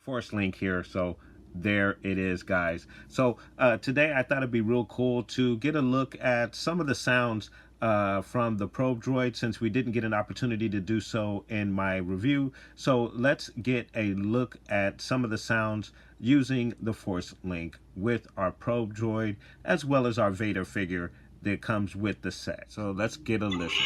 Forcelink here, so there it is, guys. So today I thought it'd be real cool to get a look at some of the sounds from the probe droid, since we didn't get an opportunity to do so in my review. So let's get a look at some of the sounds using the Forcelink with our probe droid, as well as our Vader figure that comes with the set. So let's get a listen.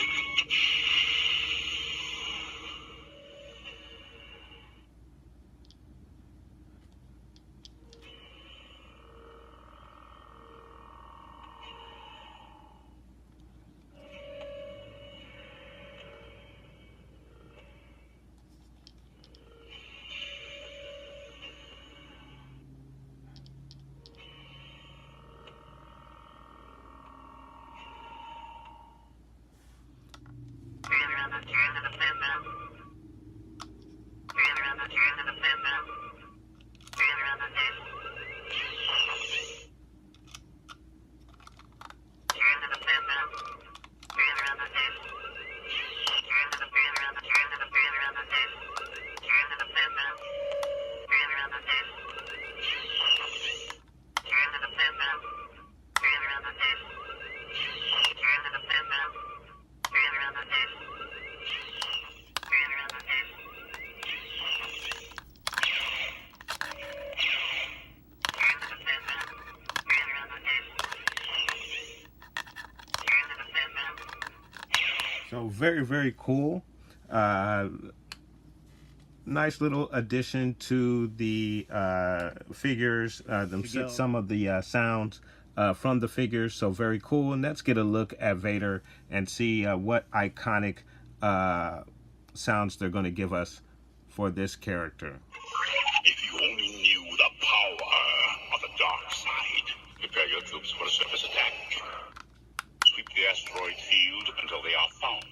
So very, very cool. Nice little addition to the figures themselves. To get some of the sounds from the figures, so very cool. And let's get a look at Vader and see what iconic sounds they're going to give us for this character. If you only knew the power of the dark side, prepare your troops for a surface attack. Sweep the asteroid field until they are found.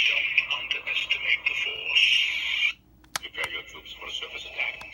Don't underestimate the Force. Prepare your troops for a surface attack.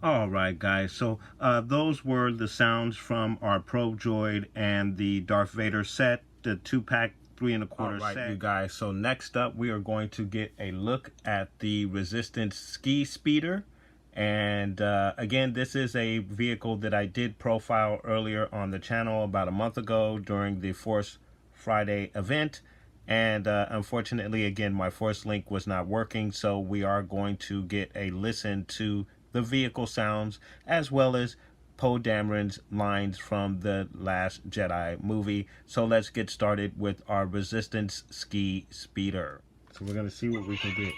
All right, guys, so those were the sounds from our probe droid and the Darth Vader set, the 2-pack 3 1/4 set. Right, you guys, so next up we are going to get a look at the Resistance Ski Speeder. And again, this is a vehicle that I did profile earlier on the channel about a month ago during the Force Friday event. And unfortunately, again, my Forcelink was not working, so we are going to get a listen to the vehicle sounds, as well as Poe Dameron's lines from the Last Jedi movie. So let's get started with our Resistance Ski Speeder. So we're going to see what we can get.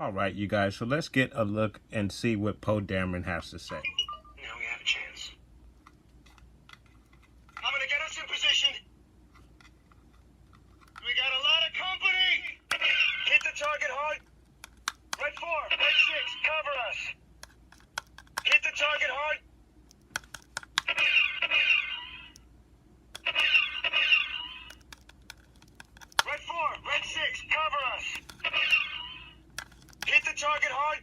All right, you guys, so let's get a look and see what Poe Dameron has to say. Now we have a chance. I'm gonna get us in position. We got a lot of company. Hit the target hard. Red 4, Red 6, cover us. Hit the target hard. Red 4, Red 6, cover us. Hit the target hard.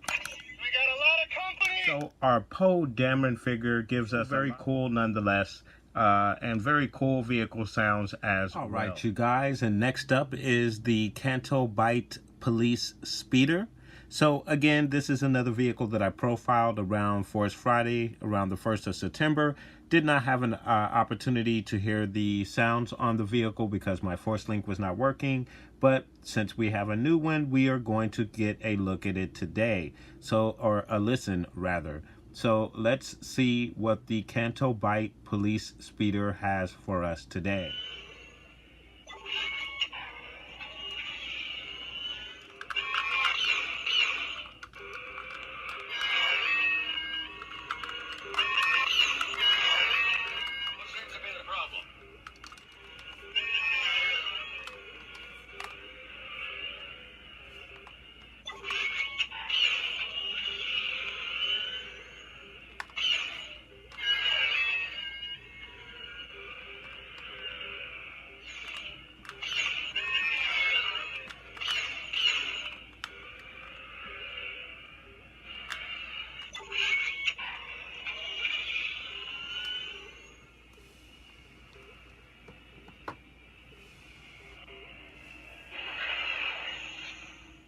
We got a lot of company. So our Poe Dameron figure gives us very cool nonetheless, and very cool vehicle sounds as well. All right, you guys, and next up is the Canto Bight Police Speeder. So again, this is another vehicle that I profiled around Force Friday, around the 1st of September. Did not have an opportunity to hear the sounds on the vehicle because my Forcelink was not working. But since we have a new one, we are going to get a look at it today. So, or a listen rather. So let's see what the Canto Bight Police Speeder has for us today.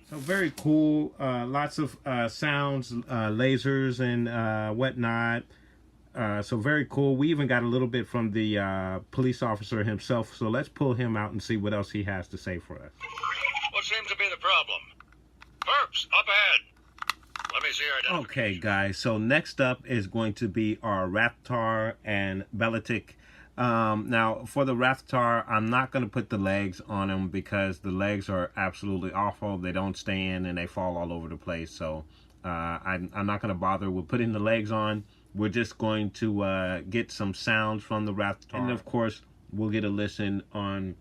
So very cool, lots of sounds, lasers and whatnot. So very cool. We even got a little bit from the police officer himself. So let's pull him out and see what else he has to say for us. What seems to be the problem? Perps, up ahead. Let me see your identification. Okay, guys. So next up is going to be our Rathtar and Belichick. Now, for the Rathtar, I'm not going to put the legs on him because the legs are absolutely awful. They don't stay in and they fall all over the place. So I'm not going to bother with putting the legs on. We're just going to get some sounds from the Rathtar. And, of course, we'll get a listen on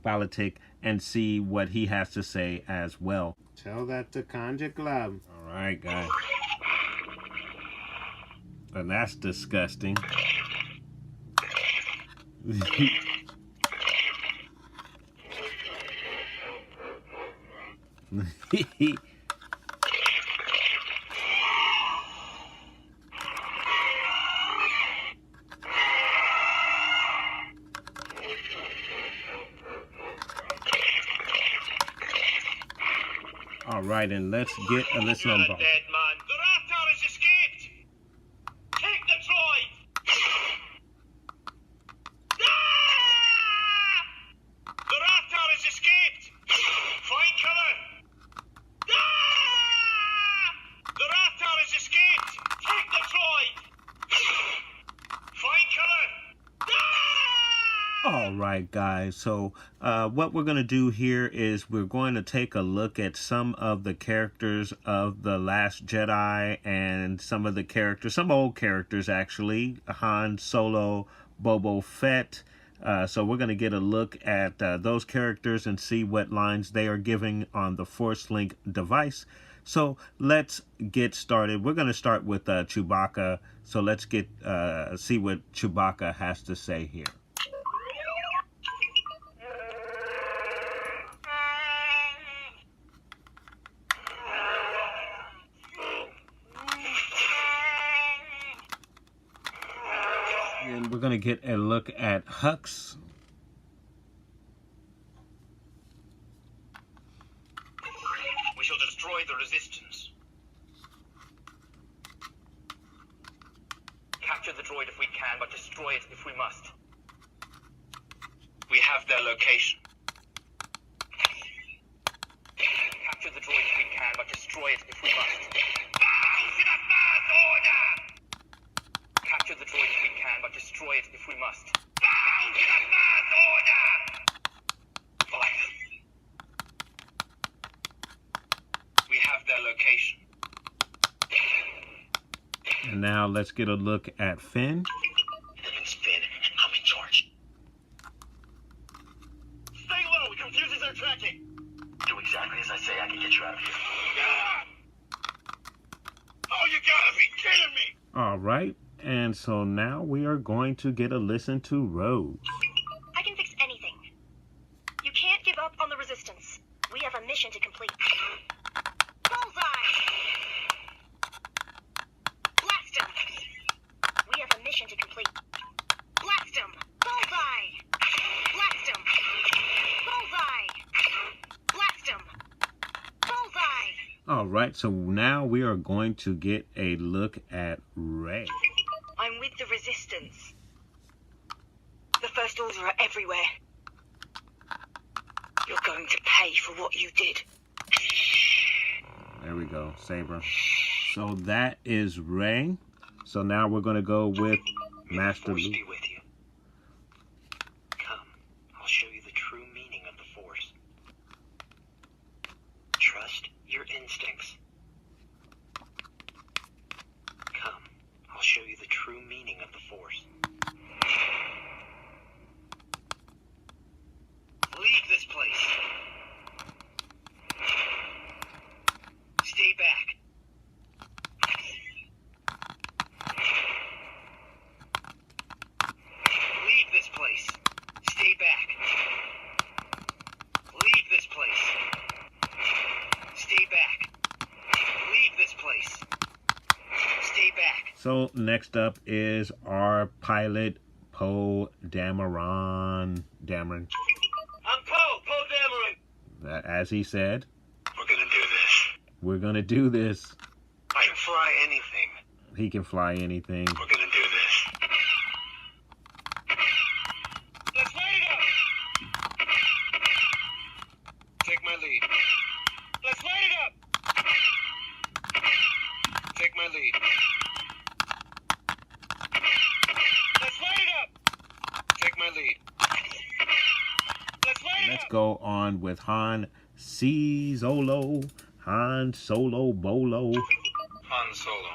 Belichick and see what he has to say as well. Tell that to Conja Club. All right, guys. And that's disgusting. All right, and let's get a listen on Bob. Dead man. The Raptor has escaped. Take the droid. The Raptor has escaped! Find cover! The Raptor has escaped! Take the droid! Find cover! All right, guys. So what we're going to do here is we're going to take a look at some of the characters of The Last Jedi and some of the characters, some old characters actually, Han Solo, Boba Fett. So we're going to get a look at those characters and see what lines they are giving on the Forcelink device. So let's get started. We're going to start with Chewbacca. So let's get see what Chewbacca has to say here. And we're going to get a look at Hux. We shall destroy the resistance. Capture the droid if we can, but destroy it if we must. We have their location. Capture the droid if we can, but destroy it if we must. Bow to the First Order! Capture the droid if we can, but destroy it if we must. Bow to the First Order! Fire. We location. And now let's get a look at Finn. It's Finn. I'm in charge. Stay low. It confuses our tracking. Do exactly as I say. I can get you out of here. Oh, you gotta be kidding me! All right. And so now we are going to get a listen to Rose. I can fix anything. You can't give up on the Resistance. We have a mission to complete. Bullseye! Blast him! We have a mission to complete. Blast him! Bullseye! Blast him! Bullseye! Blast him! Bullseye! All right. So now we are going to get a look at Rey. I'm with the Resistance. The First Order are everywhere. You're going to pay for what you did. There we go, Saber. So that is Rey. So now we're going to go with Master Force Luke. be with you. Come, I'll show you the true meaning of the Force. Trust your instincts. Come, I'll show you the true meaning of the Force. Leave this place. Stay back. Leave this place. Stay back. Leave this place. Stay back. Leave this place. Stay back. So next up is our pilot, Poe Dameron. I'm Poe Dameron. As he said, We're gonna do this. we're going to do this. I can fly anything. He can fly anything. We're gonna do this. Let's light it up. Take my lead. Let's light it up. Take my lead. Let's light it up. Take my lead. Let's light it Let's up. go on with Han Solo. Han Solo Bolo. Han Solo.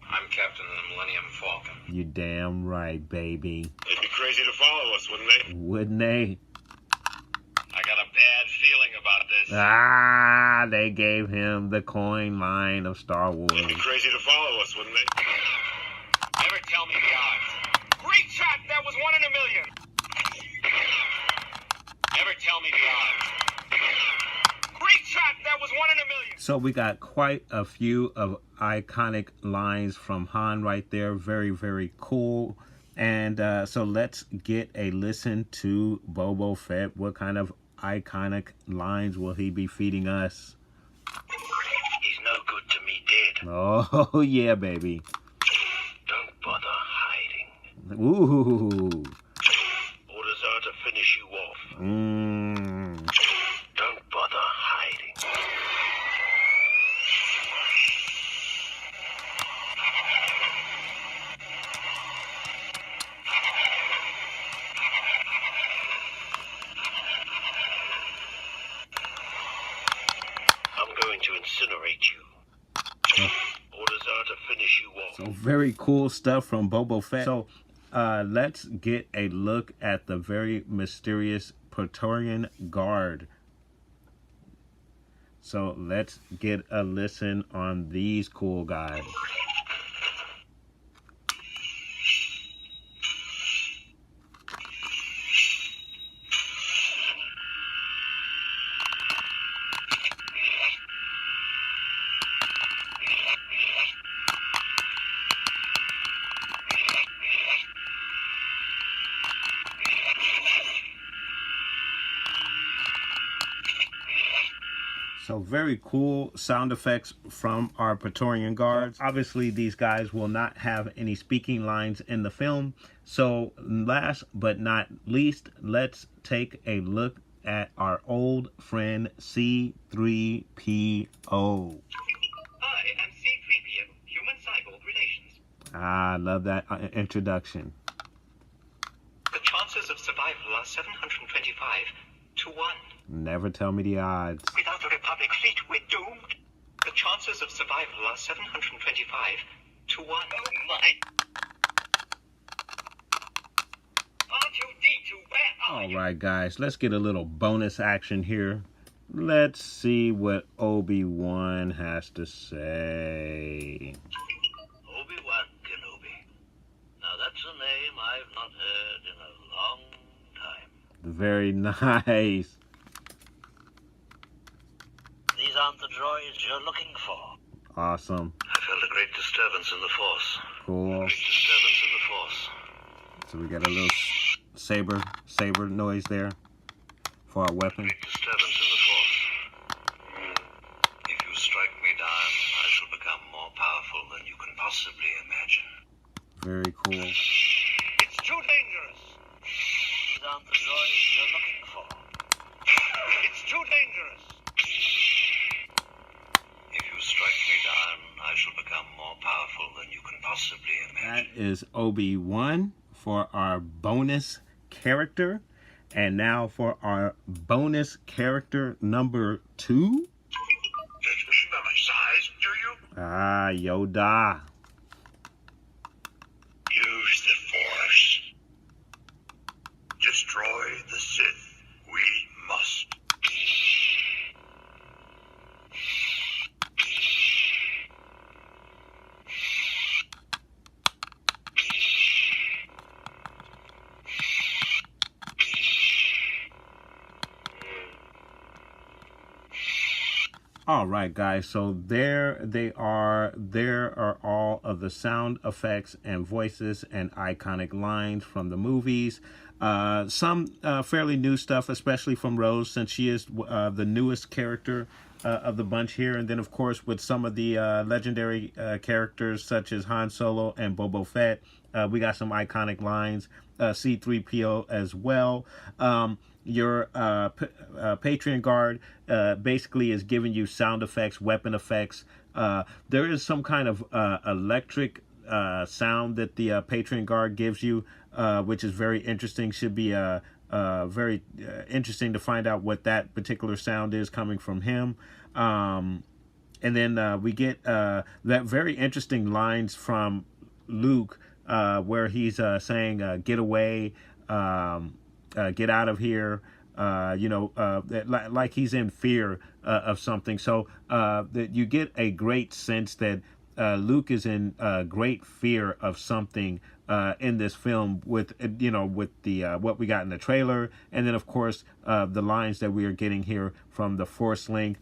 I'm captain of the Millennium Falcon. You damn right, baby. They'd be crazy to follow us, wouldn't they? Wouldn't they? I got a bad feeling about this. Ah, they gave him the coin line of Star Wars. They'd be crazy to follow us, wouldn't they? Never tell me the odds. Great shot! That was 1 in a million. Never tell me the odds. Great shot! That was 1 in a million. So we got quite a few of iconic lines from Han right there. Very, very cool. And so let's get a listen to Boba Fett. What kind of iconic lines will he be feeding us? He's no good to me dead. Oh, yeah, baby. Don't bother hiding. Ooh. Orders are to finish you off. Mmm. Don't bother hiding. I'm going to incinerate you. Orders are to finish you off. So very cool stuff from Boba Fett. So let's get a look at the very mysterious Praetorian Guard. So let's get a listen on these cool guys. So very cool sound effects from our Praetorian Guards. Obviously, these guys will not have any speaking lines in the film. So last but not least, let's take a look at our old friend C-3PO. I am C-3PO, human-cyborg relations. Ah, I love that introduction. The chances of survival are 725 to 1. Never tell me the odds. Without the Republic fleet, we're doomed. The chances chances of survival are 725 to 1. Oh my. R2-D2, where are you? Alright guys, let's get a little bonus action here. Let's see what Obi-Wan has to say. Obi-Wan Kenobi. Now that's a name I've not heard in a long time. Very nice. These aren't the droids you're looking for. Awesome. I felt a great disturbance in the Force. Cool. Great disturbance in the Force. So we got a little saber noise there for our weapon. Great disturbance in the Force. If you strike me down, I shall become more powerful than you can possibly imagine. Very cool. It's too dangerous. These aren't the droids you're looking for. It's too dangerous. If you strike me down, I shall become more powerful than you can possibly imagine. That is Obi-Wan for our bonus character. And now for our bonus character number 2. Judge me by my size, do you? Ah, Yoda. Use the Force. Destroy the Sith. We must. All right, guys, so there they are. There are all of the sound effects and voices and iconic lines from the movies. Some fairly new stuff, especially from Rose, since she is the newest character of the bunch here. And then, of course, with some of the legendary characters such as Han Solo and Boba Fett, we got some iconic lines. C-3PO as well. Your Patreon guard basically is giving you sound effects, weapon effects. There is some kind of electric sound that the Patreon guard gives you, which is very interesting. Should be very interesting to find out what that particular sound is coming from him. And then we get that very interesting lines from Luke where he's saying, get away, get out of here, like he's in fear of something. So that you get a great sense that Luke is in great fear of something in this film with the what we got in the trailer, and then of course the lines that we are getting here from the Forcelink.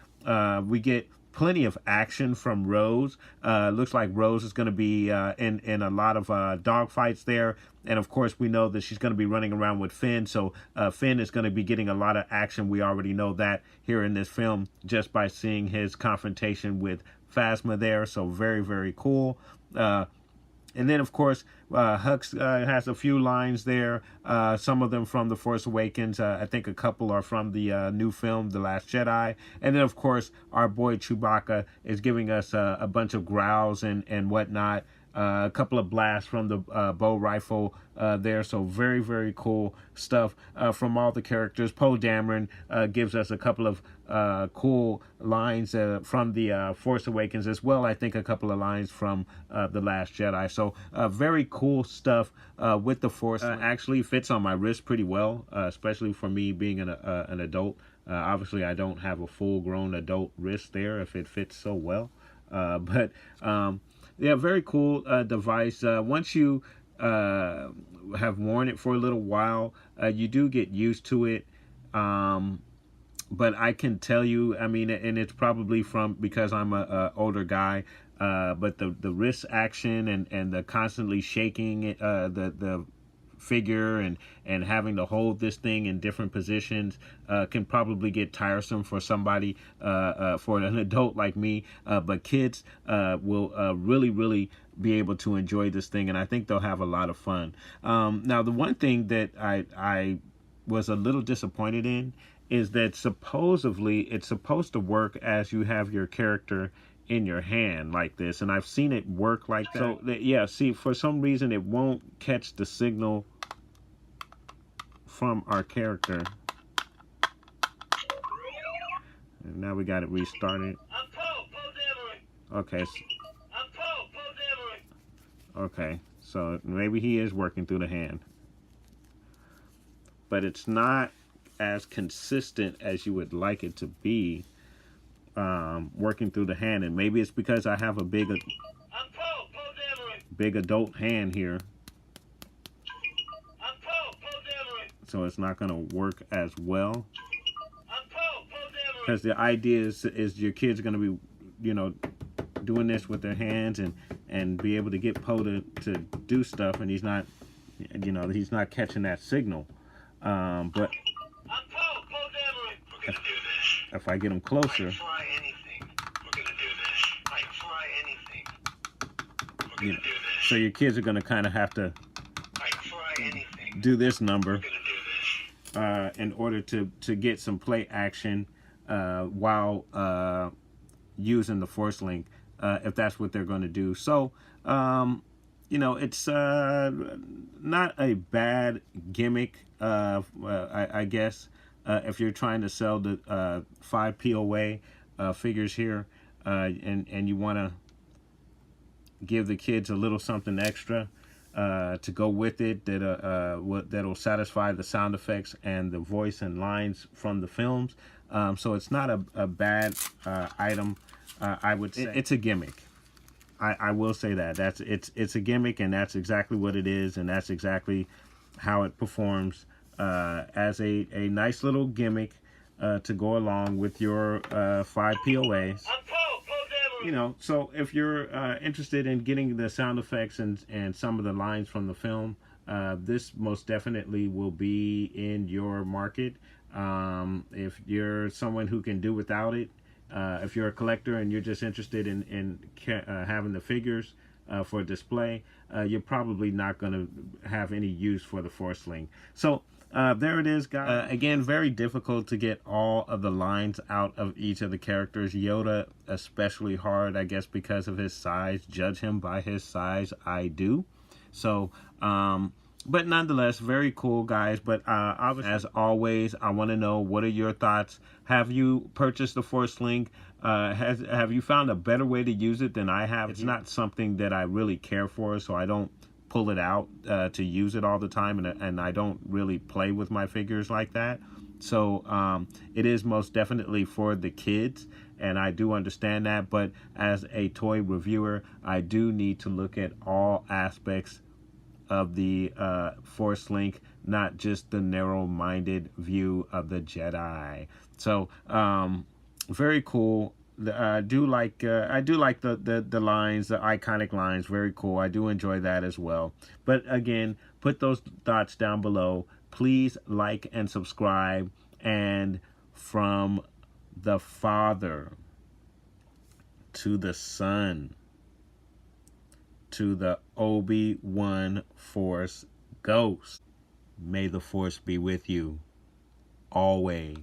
We get plenty of action from Rose. Looks like Rose is going to be in a lot of dogfights there. And of course, we know that she's going to be running around with Finn. So Finn is going to be getting a lot of action. We already know that here in this film just by seeing his confrontation with Phasma there. So very, very cool. And then, of course, Hux has a few lines there, some of them from The Force Awakens. I think a couple are from the new film, The Last Jedi. And then, of course, our boy Chewbacca is giving us a bunch of growls and whatnot. A couple of blasts from the bow rifle there. So very, very cool stuff from all the characters. Poe Dameron gives us a couple of cool lines from the Force Awakens as well. I think a couple of lines from The Last Jedi. So very cool stuff with the Force. Actually fits on my wrist pretty well, especially for me being an adult. Obviously, I don't have a full-grown adult wrist there if it fits so well. Yeah, very cool device. Once you have worn it for a little while, you do get used to it. But I can tell you, I mean, and it's probably because I'm a older guy, but the wrist action and the constantly shaking the figure and having to hold this thing in different positions can probably get tiresome for somebody, for an adult like me, but kids will really be able to enjoy this thing, and I think they'll have a lot of fun. Now, the one thing that I was a little disappointed in is that supposedly it's supposed to work as you have your character in your hand like this, and I've seen it work like that. So yeah, see, for some reason it won't catch the signal from our character, and now we got it restarted. Poe Dameron. Okay. I'm Poe Dameron. Okay. So maybe he is working through the hand. But it's not as consistent as you would like it to be, working through the hand. And maybe it's because I have a big adult hand here. I'm Poe Dameron. So it's not going to work as well. I'm Poe Dameron. Because the idea is your kid's going to be, you know, doing this with their hands and be able to get Poe to do stuff, and he's not, you know, he's not catching that signal. But I'm Poe Dameron. We're gonna do this. if I get him closer, I'd fly anything. We're gonna do this. I'd fly anything. We're gonna you know, do this. so your kids are going to kind of have to I'd fly anything. do this number We're gonna do this. in order to get some play action while using the Forcelink, if that's what they're going to do. So, you know, it's not a bad gimmick, I guess, if you're trying to sell the 5 POA figures here, and you want to give the kids a little something extra to go with it that'll satisfy the sound effects and the voice and lines from the films. So it's not a bad item. I would say it's a gimmick. I will say that it's a gimmick, and that's exactly what it is, and that's exactly how it performs as a nice little gimmick to go along with your 5 POAs. I'm Poe Dameron. You know, so if you're interested in getting the sound effects and some of the lines from the film, this most definitely will be in your market. If you're someone who can do without it, if you're a collector and you're just interested in having the figures for display, you're probably not going to have any use for the Forcelink. So there it is, guys. Again, very difficult to get all of the lines out of each of the characters. Yoda especially hard, I guess, because of his size. Judge him by his size, I do. So, but nonetheless, very cool, guys. But obviously, as always, I want to know, what are your thoughts? Have you purchased the Forcelink? Have you found a better way to use it than I have? It's not something that I really care for, so I don't pull it out to use it all the time, and I don't really play with my figures like that. So it is most definitely for the kids, and I do understand that. But as a toy reviewer, I do need to look at all aspects of the Forcelink, not just the narrow-minded view of the Jedi. So very cool. I do like the lines, the iconic lines. Very cool. I do enjoy that as well. But again, put those thoughts down below. Please like and subscribe. And from the Father to the Son to the Obi-Wan Force Ghost, may the Force be with you always.